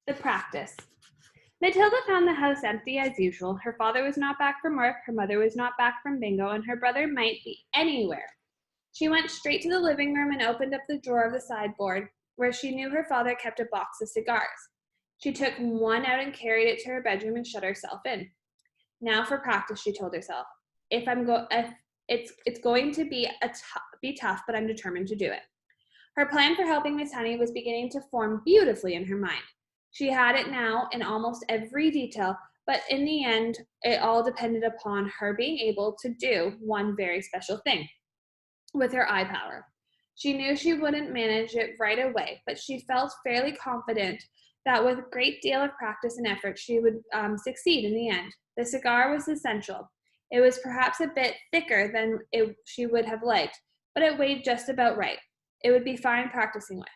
The practice. Matilda found the house empty as usual. Her father was not back from work, her mother was not back from bingo, and her brother might be anywhere. She went straight to the living room and opened up the drawer of the sideboard, where she knew her father kept a box of cigars. She took one out and carried it to her bedroom and shut herself in. Now for practice, she told herself. If it's going to be tough, but I'm determined to do it. Her plan for helping Miss Honey was beginning to form beautifully in her mind. She had it now in almost every detail, but in the end, it all depended upon her being able to do one very special thing with her eye power. She knew she wouldn't manage it right away, but she felt fairly confident that with a great deal of practice and effort, she would succeed in the end. The cigar was essential. It was perhaps a bit thicker than she would have liked, but it weighed just about right. It would be fine practicing with.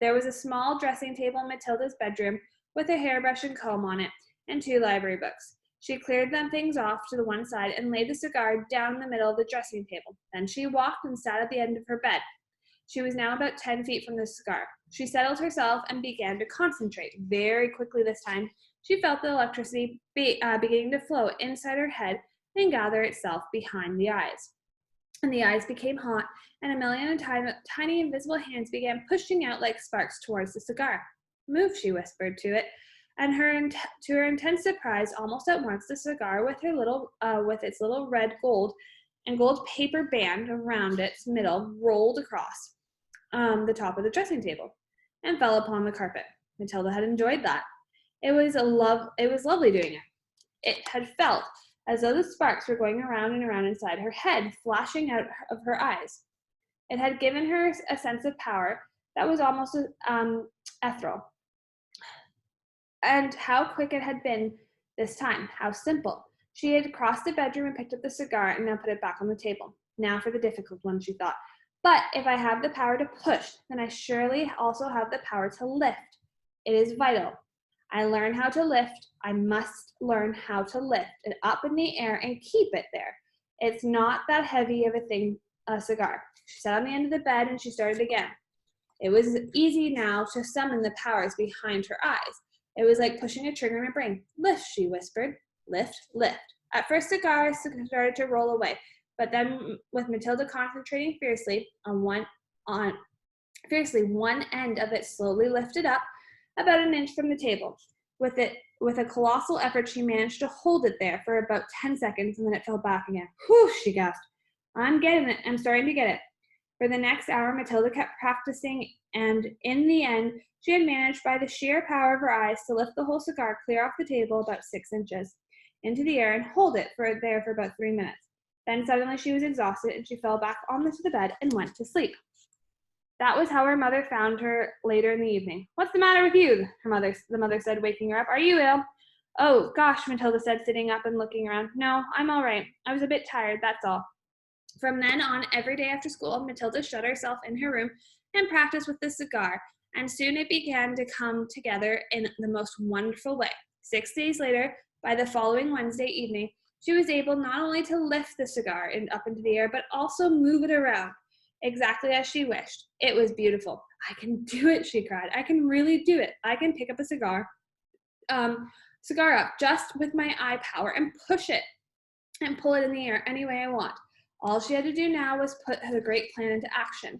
There was a small dressing table in Matilda's bedroom with a hairbrush and comb on it and 2 library books. She cleared them things off to the one side and laid the cigar down in the middle of the dressing table. Then she walked and sat at the end of her bed. She was now about 10 feet from the cigar. She settled herself and began to concentrate. Very quickly this time, she felt the electricity beginning to flow inside her head and gather itself behind the eyes. And the eyes became hot, and a million tiny invisible hands began pushing out like sparks towards the cigar. Move, she whispered to it, and to her intense surprise, almost at once the cigar with its little red gold paper band around its middle rolled across the top of the dressing table and fell upon the carpet. Matilda had enjoyed that. It was lovely doing it. It had felt as though the sparks were going around and around inside her head, flashing out of her eyes. It had given her a sense of power that was almost ethereal. And how quick it had been this time, how simple. She had crossed the bedroom and picked up the cigar and now put it back on the table. Now for the difficult one, she thought. But if I have the power to push, then I surely also have the power to lift. It is vital. I learn how to lift. I must learn how to lift it up in the air and keep it there. It's not that heavy of a thing, a cigar. She sat on the end of the bed and she started again. It was easy now to summon the powers behind her eyes. It was like pushing a trigger in her brain. Lift, she whispered. Lift, lift. At first, the cigar started to roll away, but then with Matilda concentrating fiercely, one end of it slowly lifted up about an inch from the table. With a colossal effort, she managed to hold it there for about 10 seconds, and then it fell back again. Whew, she gasped. I'm getting it. I'm starting to get it. For the next hour, Matilda kept practicing, and in the end, she had managed by the sheer power of her eyes to lift the whole cigar clear off the table about 6 inches into the air and hold it there for about 3 minutes. Then suddenly she was exhausted, and she fell back onto the bed and went to sleep. That was how her mother found her later in the evening. What's the matter with you? The mother said, waking her up. Are you ill? Oh, gosh, Matilda said, sitting up and looking around. No, I'm all right. I was a bit tired, that's all. From then on, every day after school, Matilda shut herself in her room and practiced with the cigar, and soon it began to come together in the most wonderful way. 6 days later, by the following Wednesday evening, she was able not only to lift the cigar up into the air, but also move it around, exactly as she wished. It was beautiful. I can do it, she cried. I can really do it. I can pick up a cigar up just with my eye power and push it and pull it in the air any way I want. All she had to do now was put her great plan into action.